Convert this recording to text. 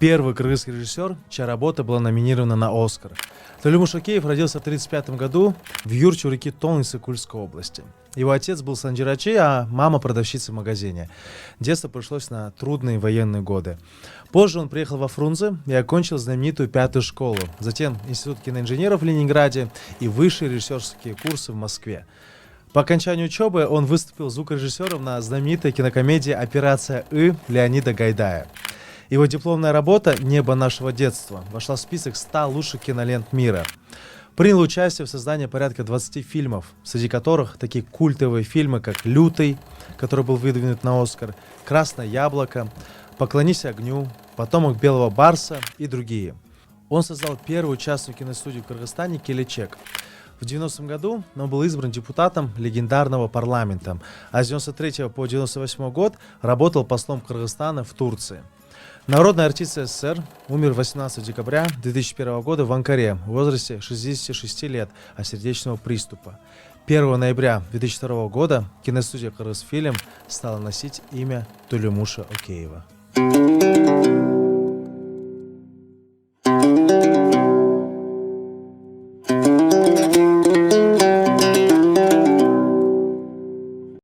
первый кыргызский режиссер, чья работа была номинирована на Оскар. Толюмуш Океев родился в 1935 году в Юрче у реки Тон Иссык-Кульской области. Его отец был санджирачи, а мама продавщица в магазине. Детство пришлось на трудные военные годы. Позже он приехал во Фрунзе и окончил знаменитую 5-ю школу, затем Институт киноинженеров в Ленинграде и высшие режиссерские курсы в Москве. По окончанию учебы он выступил звукорежиссером на знаменитой кинокомедии «Операция И» Леонида Гайдая. Его дипломная работа «Небо нашего детства» вошла в список 100 лучших кинолент мира. Принял участие в создании порядка 20 фильмов, среди которых такие культовые фильмы, как «Лютый», который был выдвинут на Оскар, «Красное яблоко», «Поклонись огню», «Потомок белого барса» и другие. Он создал первую частную киностудию в Кыргызстане «Келечек». В 90-м году он был избран депутатом легендарного парламента, а с 93 по 98 год работал послом Кыргызстана в Турции. Народный артист СССР умер 18 декабря 2001 года в Анкаре в возрасте 66 лет от сердечного приступа. 1 ноября 2002 года киностудия «Кыргызфильм» стала носить имя Толюмуша Океева.